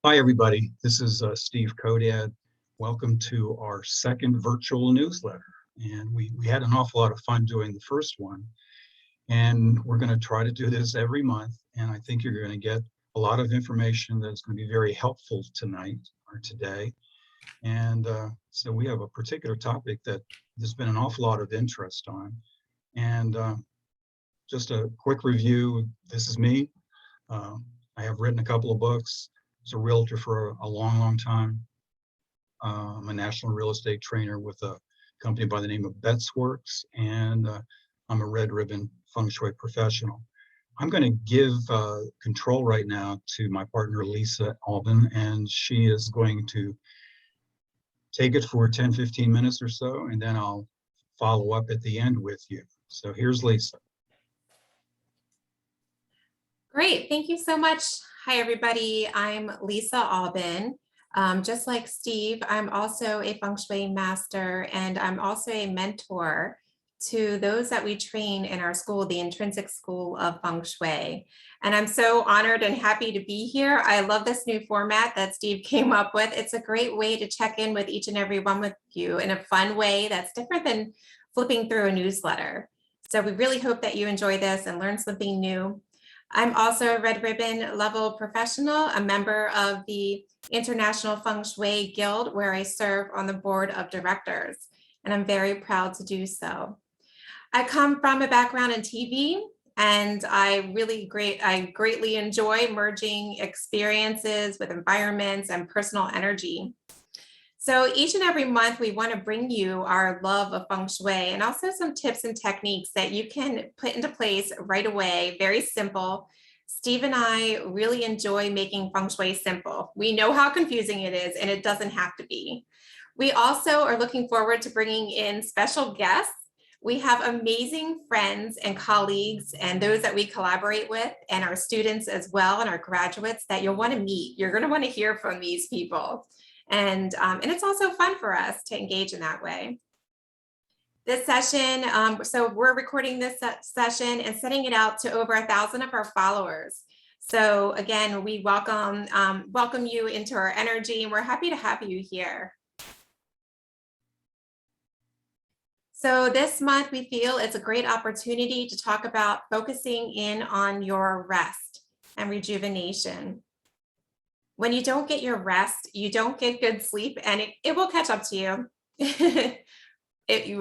Hi, everybody. This is Steve Kodad. Welcome to our second virtual newsletter. And we had an awful lot of fun doing the first one. And we're going to try to do this every month. And I think you're going to get a lot of information that's going to be very helpful tonight or today. And so we have a particular topic that there's been an awful lot of interest on. And just a quick review, this is me. I have written a couple of books. I was a realtor for a long, long time. I'm a national real estate trainer with a company by the name of BetsWorks, and I'm a red ribbon feng shui professional. I'm going to give control right now to my partner, Lisa Albin, and she is going to take it for 10, 15 minutes or so, and then I'll follow up at the end with you. So here's Lisa. Great, thank you so much. Hi, everybody. I'm Lisa Albin. Just like Steve, I'm also a feng shui master, and I'm also a mentor to those that we train in our school, the Intrinsic School of Feng Shui. And I'm so honored and happy to be here. I love this new format that Steve came up with. It's a great way to check in with each and every one with you in a fun way that's different than flipping through a newsletter. So we really hope that you enjoy this and learn something new. I'm also a red ribbon level professional, a member of the International Feng Shui Guild, where I serve on the board of directors, and I'm very proud to do so. I come from a background in TV, and I greatly enjoy merging experiences with environments and personal energy. So each and every month, we want to bring you our love of feng shui and also some tips and techniques that you can put into place right away. Very simple. Steve and I really enjoy making feng shui simple. We know how confusing it is, and it doesn't have to be. We also are looking forward to bringing in special guests. We have amazing friends and colleagues and those that we collaborate with, and our students as well, and our graduates that you'll want to meet. You're going to want to hear from these people. And it's also fun for us to engage in that way. This session, so we're recording this session and sending it out to over 1,000 of our followers. So again, we welcome you into our energy, and we're happy to have you here. So this month, we feel it's a great opportunity to talk about focusing in on your rest and rejuvenation. When you don't get your rest, you don't get good sleep, and it will catch up to you.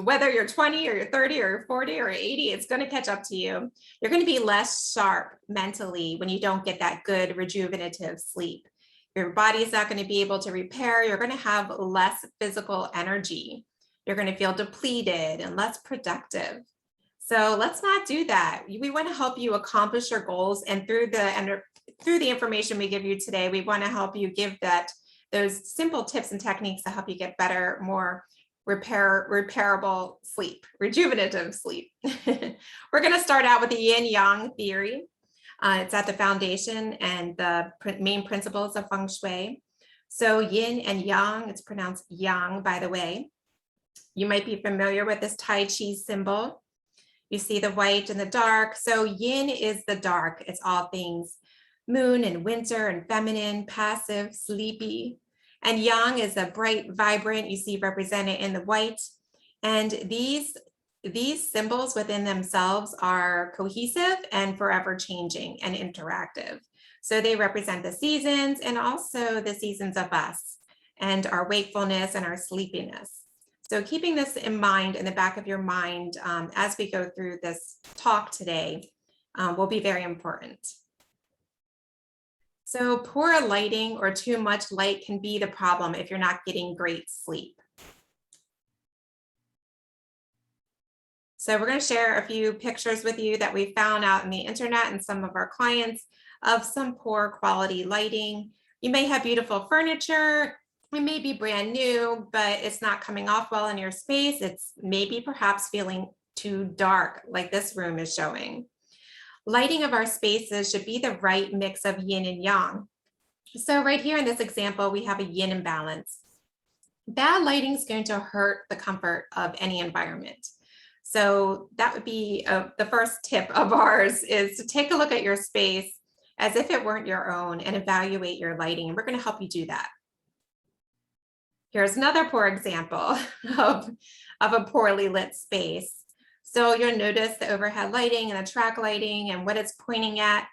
Whether you're 20 or you're 30 or you're 40 or 80, it's going to catch up to you. You're going to be less sharp mentally when you don't get that good rejuvenative sleep. Your body is not going to be able to repair. You're going to have less physical energy. You're going to feel depleted and less productive. So let's not do that. We want to help you accomplish your goals, and through the information we give you today, we want to help you give those simple tips and techniques to help you get better, more repairable sleep, rejuvenative sleep. We're going to start out with the yin yang theory. It's at the foundation and the main principles of feng shui. So yin and yang, it's pronounced yang, by the way. You might be familiar with this Tai Chi symbol. You see the white and the dark. So yin is the dark. It's all things moon and winter and feminine, passive, sleepy. And yang is the bright, vibrant, you see represented in the white. And these symbols within themselves are cohesive and forever changing and interactive. So they represent the seasons and also the seasons of us and our wakefulness and our sleepiness. So keeping this in mind, in the back of your mind, as we go through this talk today, will be very important. So poor lighting or too much light can be the problem if you're not getting great sleep. So we're going to share a few pictures with you that we found out on the internet and some of our clients of some poor quality lighting. You may have beautiful furniture. It may be brand new, but it's not coming off well in your space. It's maybe perhaps feeling too dark, like this room is showing. Lighting of our spaces should be the right mix of yin and yang. So right here in this example, we have a yin imbalance. Bad lighting is going to hurt the comfort of any environment. So that would be the first tip of ours, is to take a look at your space as if it weren't your own and evaluate your lighting. And we're going to help you do that. Here's another poor example of a poorly lit space. So you'll notice the overhead lighting and the track lighting and what it's pointing at.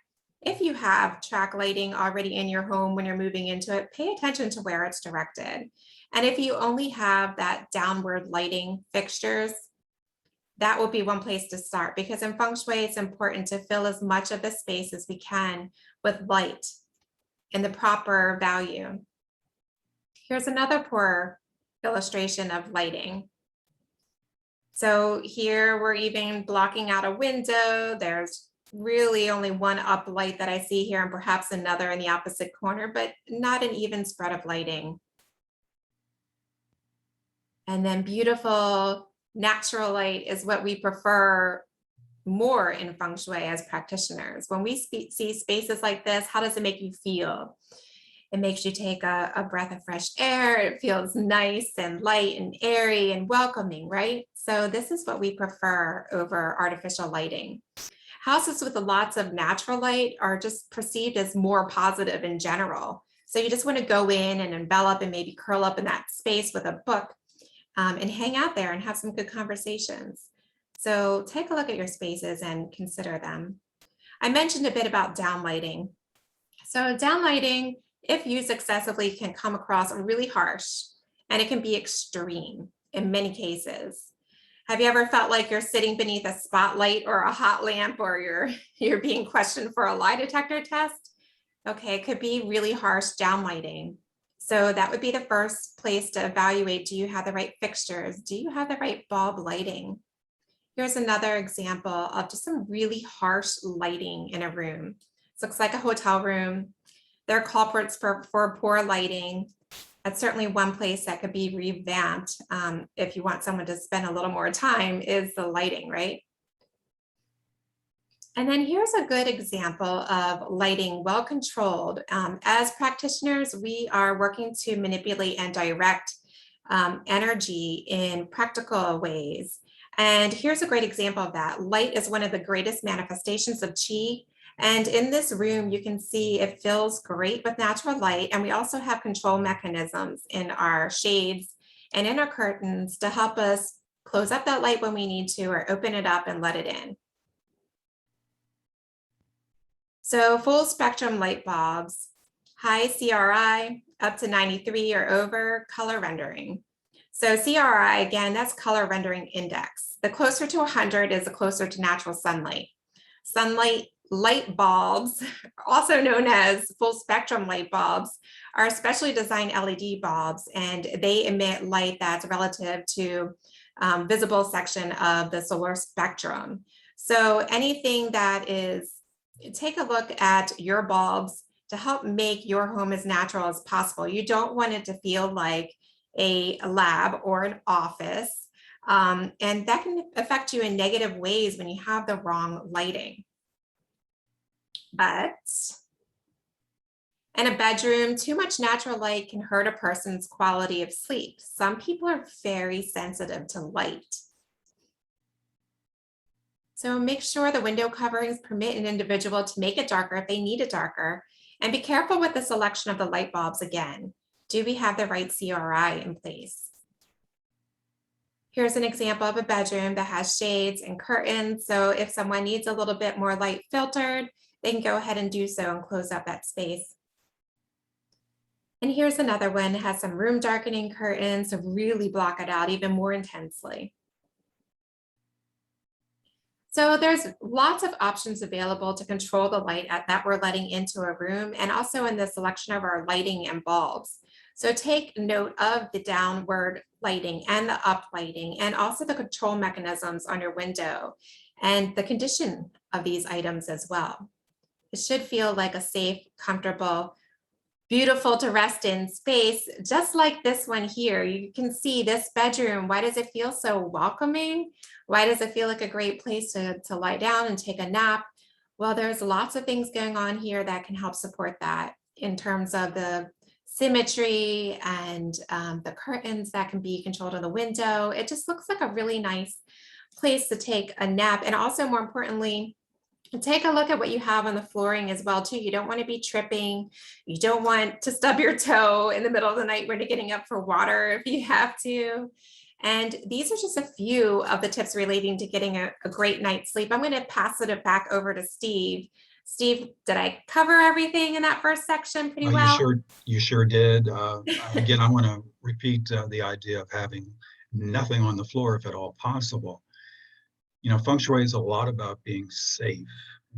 If you have track lighting already in your home when you're moving into it, pay attention to where it's directed. And if you only have that downward lighting fixtures, that will be one place to start, because in feng shui, it's important to fill as much of the space as we can with light in the proper value. Here's another poor illustration of lighting. So here we're even blocking out a window. There's really only one up light that I see here and perhaps another in the opposite corner, but not an even spread of lighting. And then beautiful natural light is what we prefer more in feng shui as practitioners. When we see spaces like this, how does it make you feel? It makes you take a breath of fresh air. It feels nice and light and airy and welcoming, right? So this is what we prefer over artificial lighting. Houses with lots of natural light are just perceived as more positive in general. So you just want to go in and envelop and maybe curl up in that space with a book and hang out there and have some good conversations. So take a look at your spaces and consider them. I mentioned a bit about downlighting. So downlighting, if used excessively, can come across really harsh, and it can be extreme in many cases. Have you ever felt like you're sitting beneath a spotlight or a hot lamp, or you're being questioned for a lie detector test? Okay, it could be really harsh downlighting. So that would be the first place to evaluate, do you have the right fixtures? Do you have the right bulb lighting? Here's another example of just some really harsh lighting in a room. This looks like a hotel room. There are culprits for poor lighting. That's certainly one place that could be revamped if you want someone to spend a little more time, is the lighting, right? And then here's a good example of lighting well controlled. As practitioners, we are working to manipulate and direct energy in practical ways. And here's a great example of that. Light is one of the greatest manifestations of qi. And in this room, you can see it fills great with natural light. And we also have control mechanisms in our shades and in our curtains to help us close up that light when we need to, or open it up and let it in. So full spectrum light bulbs, high CRI, up to 93 or over, color rendering. So CRI, again, that's color rendering index. The closer to 100 is the closer to natural sunlight. Sunlight light bulbs, also known as full spectrum light bulbs, are specially designed LED bulbs, and they emit light that's relative to visible section of the solar spectrum. So anything that is, take a look at your bulbs to help make your home as natural as possible. You don't want it to feel like a lab or an office, and that can affect you in negative ways when you have the wrong lighting. But in a bedroom, too much natural light can hurt a person's quality of sleep. Some people are very sensitive to light. So make sure the window coverings permit an individual to make it darker if they need it darker, and be careful with the selection of the light bulbs again. Do we have the right CRI in place? Here's an example of a bedroom that has shades and curtains. So if someone needs a little bit more light filtered, they can go ahead and do so and close up that space. And here's another one that has some room darkening curtains to really block it out even more intensely. So there's lots of options available to control the light that we're letting into a room, and also in the selection of our lighting and bulbs. So take note of the downward lighting and the up lighting, and also the control mechanisms on your window and the condition of these items as well. It should feel like a safe, comfortable, beautiful to rest in space, just like this one here. You can see this bedroom. Why does it feel so welcoming? Why does it feel like a great place to lie down and take a nap? Well, there's lots of things going on here that can help support that in terms of the symmetry and the curtains that can be controlled on the window. It just looks like a really nice place to take a nap. And also, more importantly, Take a look at what you have on the flooring as well too. You don't want to be tripping. You don't want to stub your toe in the middle of the night when you're getting up for water if you have to. And these are just a few of the tips relating to getting a great night's sleep. I'm going to pass it back over to Steve. Steve, did I cover everything in that first section pretty You well? sure did. Again, I want to repeat the idea of having nothing on the floor if at all possible. Feng Shui is a lot about being safe,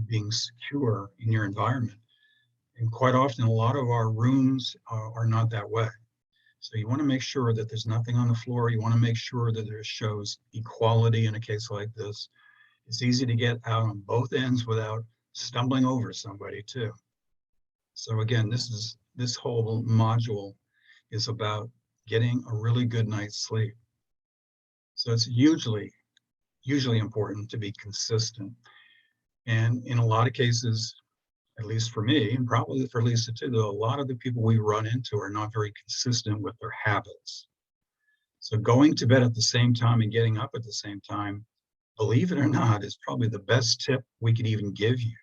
being secure in your environment. And quite often, a lot of our rooms are not that way. So you want to make sure that there's nothing on the floor. You want to make sure that it shows equality in a case like this. It's easy to get out on both ends without stumbling over somebody too. So again, this whole module is about getting a really good night's sleep. So it's usually important to be consistent. And in a lot of cases, at least for me, and probably for Lisa too, though, a lot of the people we run into are not very consistent with their habits. So going to bed at the same time and getting up at the same time, believe it or not, is probably the best tip we could even give you.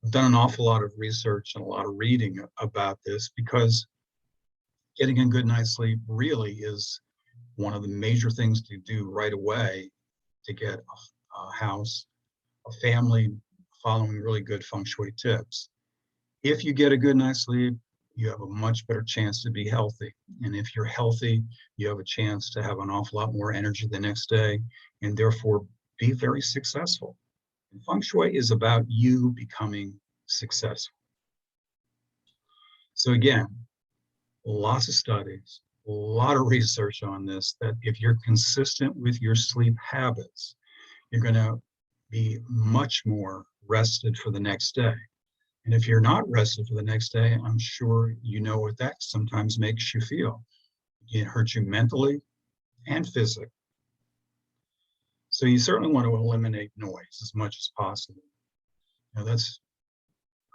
I've done an awful lot of research and a lot of reading about this because getting a good night's sleep really is one of the major things to do right away to get a house, a family following really good feng shui tips. If you get a good night's sleep, you have a much better chance to be healthy. And if you're healthy, you have a chance to have an awful lot more energy the next day and therefore be very successful. And feng shui is about you becoming successful. So again, lots of studies, a lot of research on this, that if you're consistent with your sleep habits, you're going to be much more rested for the next day. And if you're not rested for the next day, I'm sure you know what that sometimes makes you feel. It hurts you mentally and physically. So you certainly want to eliminate noise as much as possible. That's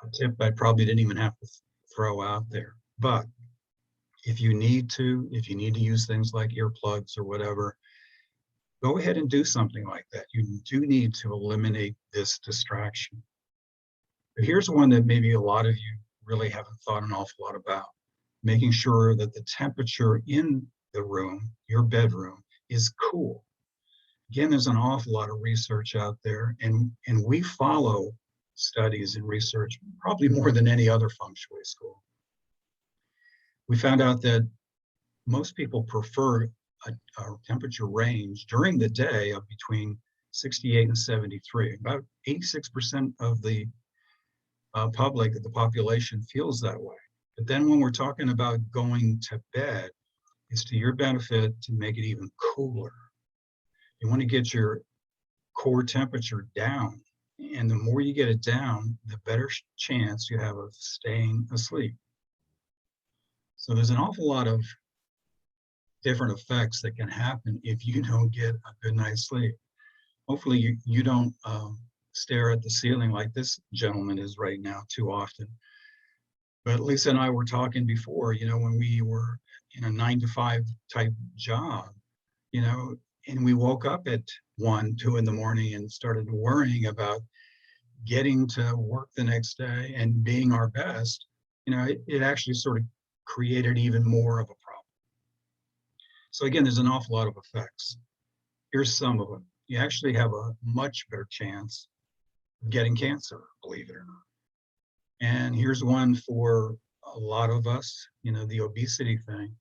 a tip I probably didn't even have to throw out there. But if you need to use things like earplugs or whatever, go ahead and do something like that. You do need to eliminate this distraction. But here's one that maybe a lot of you really haven't thought an awful lot about: making sure that the temperature in the room, your bedroom, is cool. Again, there's an awful lot of research out there, and we follow studies and research probably more than any other feng shui school. We found out that most people prefer a temperature range during the day of between 68 and 73. About 86% of the the population feels that way. But then when we're talking about going to bed, it's to your benefit to make it even cooler. You want to get your core temperature down. And the more you get it down, the better chance you have of staying asleep. So there's an awful lot of different effects that can happen if you don't get a good night's sleep. Hopefully you don't stare at the ceiling like this gentleman is right now too often. But Lisa and I were talking before, when we were in a 9 to 5 type job, and we woke up at 1, 2 in the morning and started worrying about getting to work the next day and being our best, it actually sort of created even more of a problem. So again, there's an awful lot of effects. Here's some of them. You actually have a much better chance of getting cancer, believe it or not. And here's one for a lot of us, the obesity thing.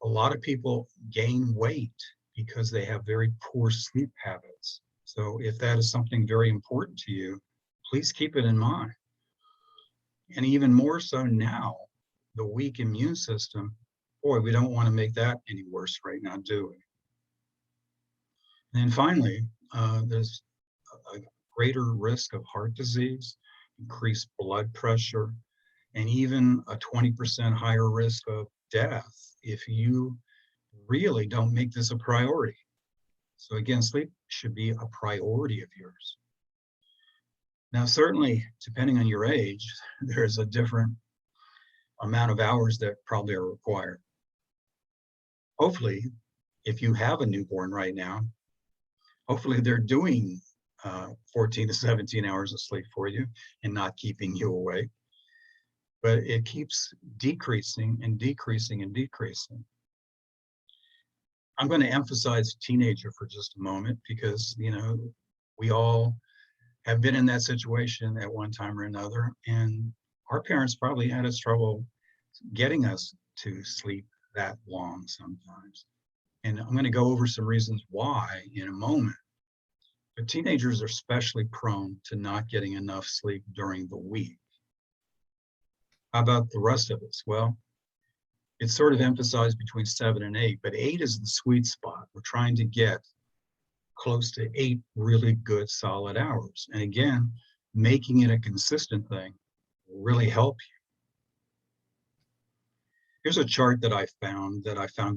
A lot of people gain weight because they have very poor sleep habits. So if that is something very important to you, please keep it in mind. And even more so now, the weak immune system, boy, we don't want to make that any worse right now, do we? And then finally, there's a greater risk of heart disease, increased blood pressure, and even a 20% higher risk of death if you really don't make this a priority. So again, sleep should be a priority of yours. Now, certainly, depending on your age, there's a different amount of hours that probably are required. Hopefully, if you have a newborn right now, hopefully they're doing 14 to 17 hours of sleep for you and not keeping you awake. But it keeps decreasing and decreasing and decreasing. I'm going to emphasize teenager for just a moment because, we all have been in that situation at one time or another. And our parents probably had us trouble getting us to sleep that long sometimes. And I'm going to go over some reasons why in a moment. But teenagers are especially prone to not getting enough sleep during the week. How about the rest of us? Well, it's sort of emphasized between 7 and 8, but 8 is the sweet spot. We're trying to get close to 8 really good solid hours. And again, making it a consistent thing will really help you. Here's a chart that I found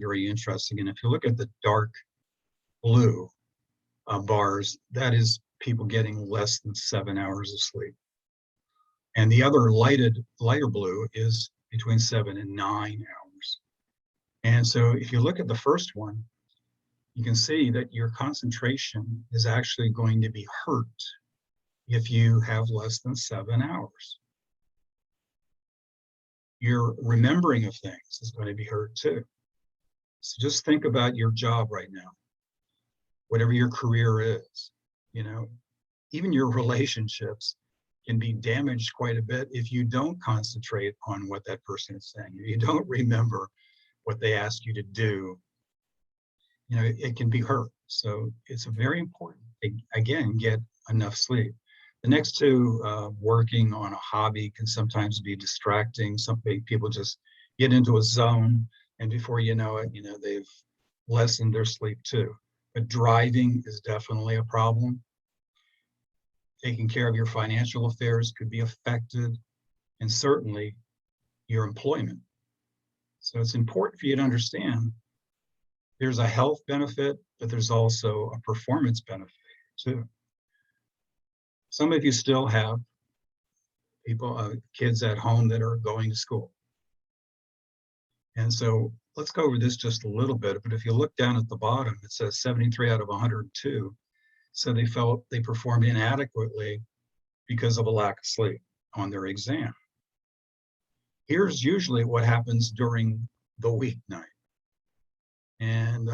very interesting. And if you look at the dark blue bars, that is people getting less than 7 hours of sleep. And the other lighter blue is between 7 and 9 hours. And so if you look at the first one, you can see that your concentration is actually going to be hurt if you have less than 7 hours. Your remembering of things is going to be hurt too. So just think about your job right now, whatever your career is, even your relationships can be damaged quite a bit if you don't concentrate on what that person is saying. If you don't remember what they asked you to do, it can be hurt. So it's very important, again, get enough sleep. The next two, working on a hobby can sometimes be distracting. Some people just get into a zone, and before you know it, they've lessened their sleep too. But driving is definitely a problem. Taking care of your financial affairs could be affected, and certainly your employment. So it's important for you to understand there's a health benefit, but there's also a performance benefit too. Some of you still have kids at home that are going to school. And so let's go over this just a little bit. But if you look down at the bottom, it says 73 out of 102. So they felt they performed inadequately because of a lack of sleep on their exam. Here's usually what happens during the weeknight. And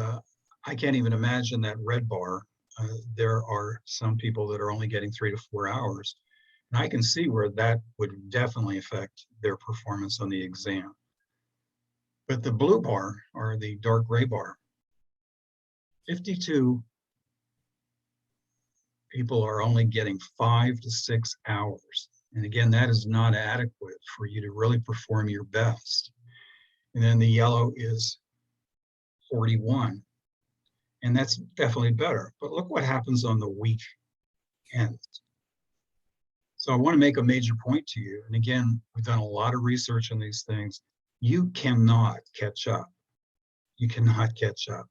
I can't even imagine that red bar. There are some people that are only getting 3 to 4 hours. And I can see where that would definitely affect their performance on the exam. But the blue bar, or the dark gray bar, 52 people are only getting 5 to 6 hours. And again, that is not adequate for you to really perform your best. And then the yellow is 41. And that's definitely better. But look what happens on the weekend. So I want to make a major point to you. And again, we've done a lot of research on these things. You cannot catch up. You cannot catch up.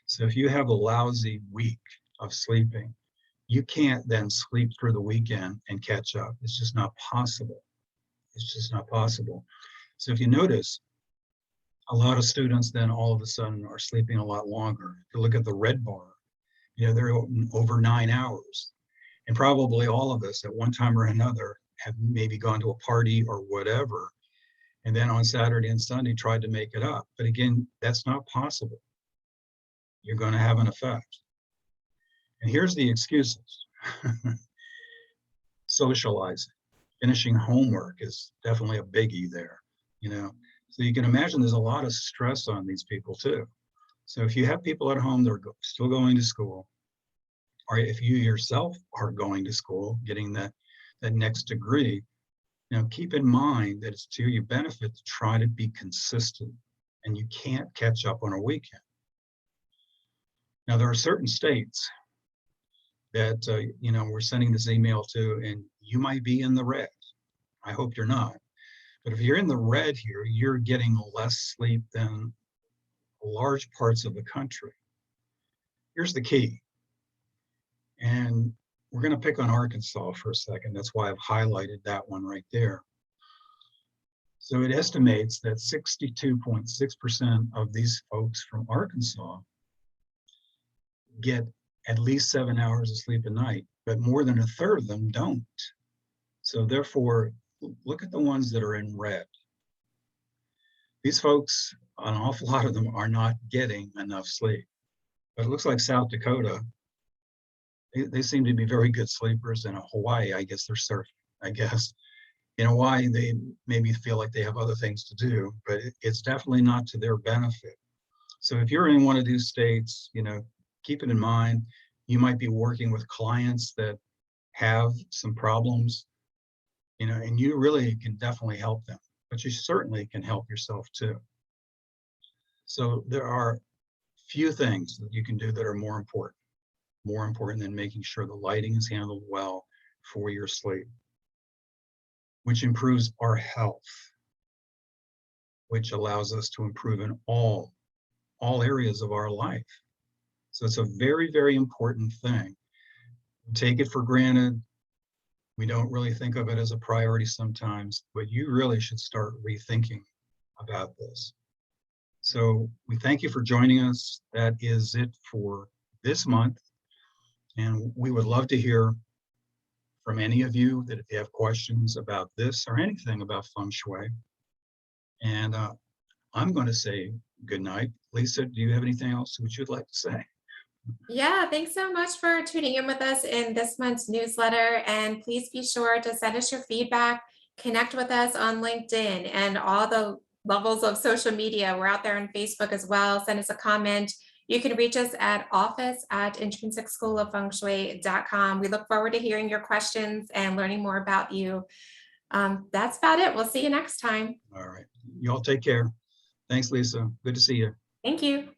So if you have a lousy week of sleeping, you can't then sleep through the weekend and catch up. It's just not possible. It's just not possible. So if you notice, a lot of students then all of a sudden are sleeping a lot longer. If you look at the red bar, they're over 9 hours. And probably all of us at one time or another have maybe gone to a party or whatever, and then on Saturday and Sunday tried to make it up. But again, that's not possible. You're going to have an effect. And here's the excuses. Socializing, finishing homework is definitely a biggie there, So you can imagine there's a lot of stress on these people too. So if you have people at home that are still going to school, or if you yourself are going to school, getting that next degree, keep in mind that it's to your benefit to try to be consistent, and you can't catch up on a weekend. Now, there are certain states that, we're sending this email to, and you might be in the red. I hope you're not. But if you're in the red here, you're getting less sleep than large parts of the country. Here's the key. And we're going to pick on Arkansas for a second. That's why I've highlighted that one right there. So it estimates that 62.6% of these folks from Arkansas get at least 7 hours of sleep a night. but more than a third of them don't. So therefore, look at the ones that are in red. These folks, an awful lot of them are not getting enough sleep. But it looks like South Dakota, they seem to be very good sleepers. And in Hawaii, I guess they're surfing, I guess. In Hawaii, they maybe feel like they have other things to do, but it's definitely not to their benefit. So if you're in one of these states, keep it in mind. You might be working with clients that have some problems, and you really can definitely help them, but you certainly can help yourself too. So there are few things that you can do that are more important than making sure the lighting is handled well for your sleep, which improves our health, which allows us to improve in all areas of our life. So it's a very, very important thing. Take it for granted. We don't really think of it as a priority sometimes, but you really should start rethinking about this. So we thank you for joining us. That is it for this month. And we would love to hear from any of you that if you have questions about this or anything about feng shui. And I'm going to say good night. Lisa, do you have anything else that you'd like to say? Yeah, thanks so much for tuning in with us in this month's newsletter. And please be sure to send us your feedback, connect with us on LinkedIn and all the levels of social media. We're out there on Facebook as well. Send us a comment. You can reach us at office@intrinsicschooloffengshui.com. We look forward to hearing your questions and learning more about you. That's about it. We'll see you next time. All right. Y'all take care. Thanks, Lisa. Good to see you. Thank you.